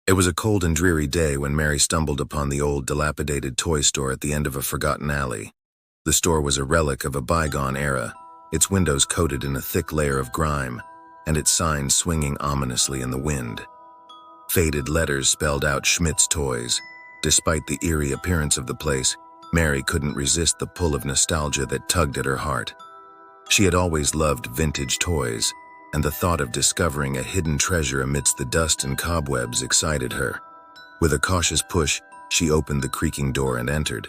It was a cold and dreary day when Mary stumbled upon the old, dilapidated toy store at the end of a forgotten alley. The store was a relic of a bygone era, its windows coated in a thick layer of grime, and its signs swinging ominously in the wind. Faded letters spelled out Schmidt's Toys. Despite the eerie appearance of the place, Mary couldn't resist the pull of nostalgia that tugged at her heart. She had always loved vintage toys, and the thought of discovering a hidden treasure amidst the dust and cobwebs excited her. With a cautious push, she opened the creaking door and entered.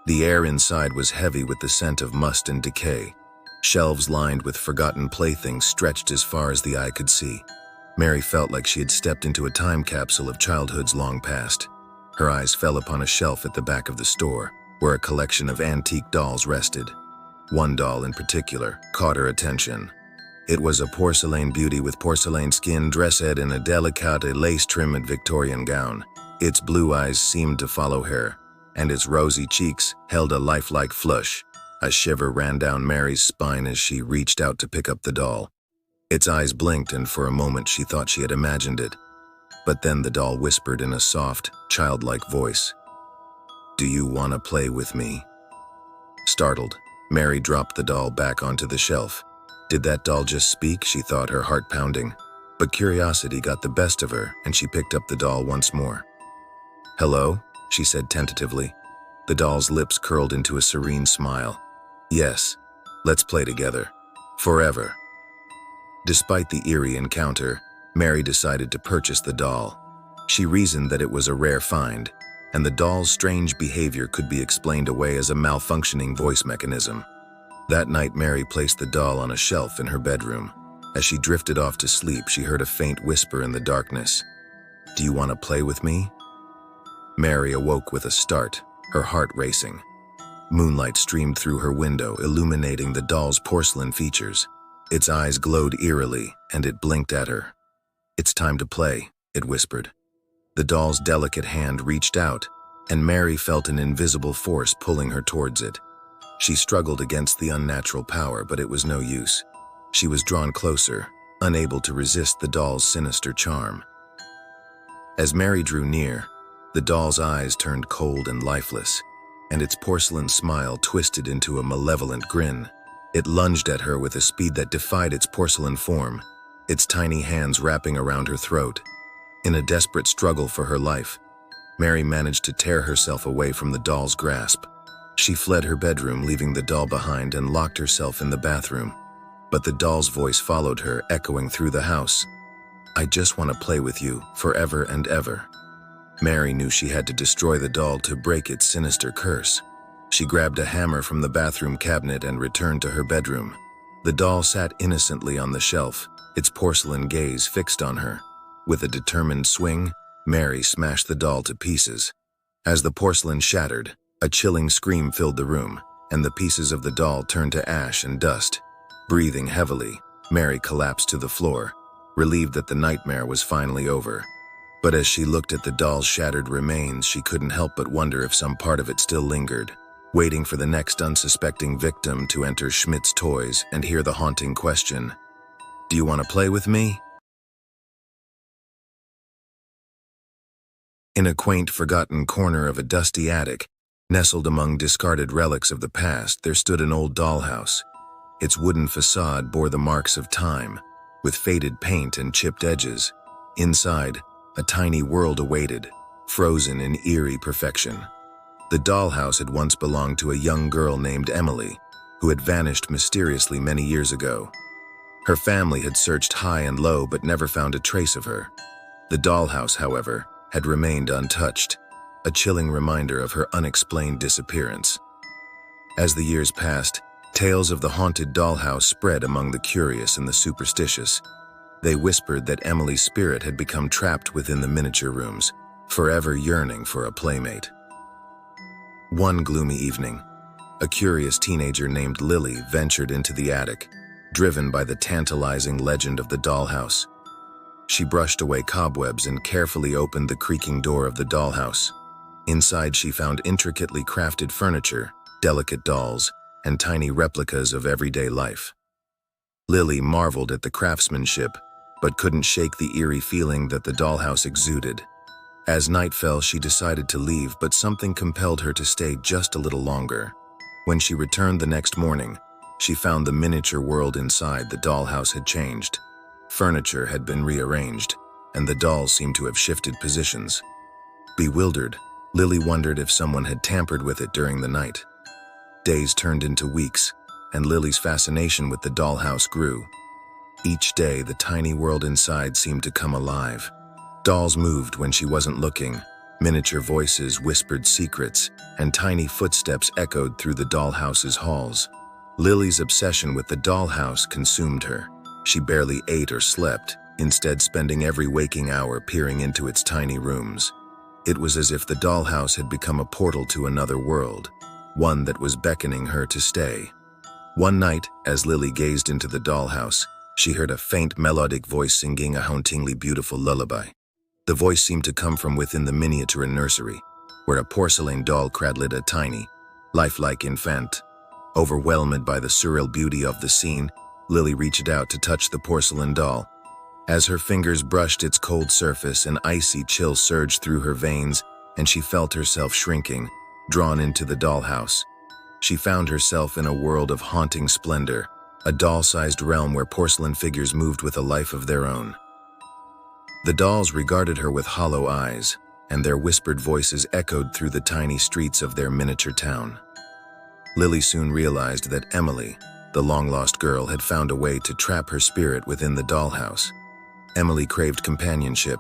The air inside was heavy with the scent of must and decay. Shelves lined with forgotten playthings stretched as far as the eye could see. Mary felt like she had stepped into a time capsule of childhood's long past. Her eyes fell upon a shelf at the back of the store, where a collection of antique dolls rested. One doll in particular caught her attention. It was a porcelain beauty with porcelain skin dressed in a delicate lace-trimmed Victorian gown. Its blue eyes seemed to follow her, and its rosy cheeks held a lifelike flush. A shiver ran down Mary's spine as she reached out to pick up the doll. Its eyes blinked, and for a moment she thought she had imagined it. But then the doll whispered in a soft, childlike voice, "Do you want to play with me?" Startled, Mary dropped the doll back onto the shelf. Did that doll just speak? She thought, her heart pounding. But curiosity got the best of her, and she picked up the doll once more. "Hello?" she said tentatively. The doll's lips curled into a serene smile. "Yes, let's play together. Forever." Despite the eerie encounter, Mary decided to purchase the doll. She reasoned that it was a rare find, and the doll's strange behavior could be explained away as a malfunctioning voice mechanism. That night, Mary placed the doll on a shelf in her bedroom. As she drifted off to sleep, she heard a faint whisper in the darkness. "Do you want to play with me?" Mary awoke with a start, her heart racing. Moonlight streamed through her window, illuminating the doll's porcelain features. Its eyes glowed eerily, and it blinked at her. "It's time to play," it whispered. The doll's delicate hand reached out, and Mary felt an invisible force pulling her towards it. She struggled against the unnatural power, but it was no use. She was drawn closer, unable to resist the doll's sinister charm. As Mary drew near, the doll's eyes turned cold and lifeless, and its porcelain smile twisted into a malevolent grin. It lunged at her with a speed that defied its porcelain form, its tiny hands wrapping around her throat. In a desperate struggle for her life, Mary managed to tear herself away from the doll's grasp. She fled her bedroom, leaving the doll behind, and locked herself in the bathroom. But the doll's voice followed her, echoing through the house. "I just want to play with you, forever and ever." Mary knew she had to destroy the doll to break its sinister curse. She grabbed a hammer from the bathroom cabinet and returned to her bedroom. The doll sat innocently on the shelf, its porcelain gaze fixed on her. With a determined swing, Mary smashed the doll to pieces. As the porcelain shattered, a chilling scream filled the room, and the pieces of the doll turned to ash and dust. Breathing heavily, Mary collapsed to the floor, relieved that the nightmare was finally over. But as she looked at the doll's shattered remains, she couldn't help but wonder if some part of it still lingered, waiting for the next unsuspecting victim to enter Schmidt's Toys and hear the haunting question, "Do you want to play with me?" In a quaint, forgotten corner of a dusty attic, nestled among discarded relics of the past, there stood an old dollhouse. Its wooden facade bore the marks of time, with faded paint and chipped edges. Inside, a tiny world awaited, frozen in eerie perfection. The dollhouse had once belonged to a young girl named Emily, who had vanished mysteriously many years ago. Her family had searched high and low but never found a trace of her. The dollhouse, however, had remained untouched, a chilling reminder of her unexplained disappearance. As the years passed, tales of the haunted dollhouse spread among the curious and the superstitious. They whispered that Emily's spirit had become trapped within the miniature rooms, forever yearning for a playmate. One gloomy evening, a curious teenager named Lily ventured into the attic, driven by the tantalizing legend of the dollhouse. She brushed away cobwebs and carefully opened the creaking door of the dollhouse. Inside, she found intricately crafted furniture, delicate dolls, and tiny replicas of everyday life. Lily marveled at the craftsmanship, but couldn't shake the eerie feeling that the dollhouse exuded. As night fell, she decided to leave, but something compelled her to stay just a little longer. When she returned the next morning, she found the miniature world inside the dollhouse had changed. Furniture had been rearranged, and the dolls seemed to have shifted positions. Bewildered, Lily wondered if someone had tampered with it during the night. Days turned into weeks, and Lily's fascination with the dollhouse grew. Each day, the tiny world inside seemed to come alive. Dolls moved when she wasn't looking, miniature voices whispered secrets, and tiny footsteps echoed through the dollhouse's halls. Lily's obsession with the dollhouse consumed her. She barely ate or slept, instead spending every waking hour peering into its tiny rooms. It was as if the dollhouse had become a portal to another world, one that was beckoning her to stay. One night, as Lily gazed into the dollhouse, she heard a faint melodic voice singing a hauntingly beautiful lullaby. The voice seemed to come from within the miniature nursery, where a porcelain doll cradled a tiny, lifelike infant. Overwhelmed by the surreal beauty of the scene, Lily reached out to touch the porcelain doll. As her fingers brushed its cold surface, an icy chill surged through her veins, and she felt herself shrinking, drawn into the dollhouse. She found herself in a world of haunting splendor, a doll-sized realm where porcelain figures moved with a life of their own. The dolls regarded her with hollow eyes, and their whispered voices echoed through the tiny streets of their miniature town. Lily soon realized that Emily, the long-lost girl, had found a way to trap her spirit within the dollhouse. Emily craved companionship,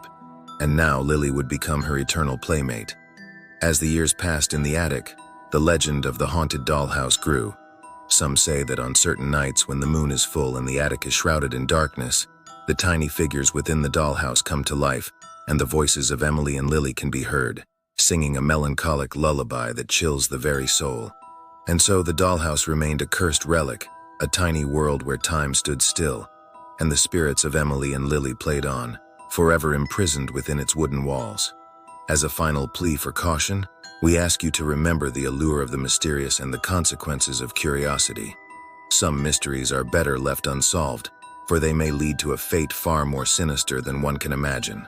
and now Lily would become her eternal playmate. As the years passed in the attic, the legend of the haunted dollhouse grew. Some say that on certain nights when the moon is full and the attic is shrouded in darkness, the tiny figures within the dollhouse come to life, and the voices of Emily and Lily can be heard, singing a melancholic lullaby that chills the very soul. And so the dollhouse remained a cursed relic, a tiny world where time stood still, and the spirits of Emily and Lily played on, forever imprisoned within its wooden walls. As a final plea for caution, we ask you to remember the allure of the mysterious and the consequences of curiosity. Some mysteries are better left unsolved, for they may lead to a fate far more sinister than one can imagine.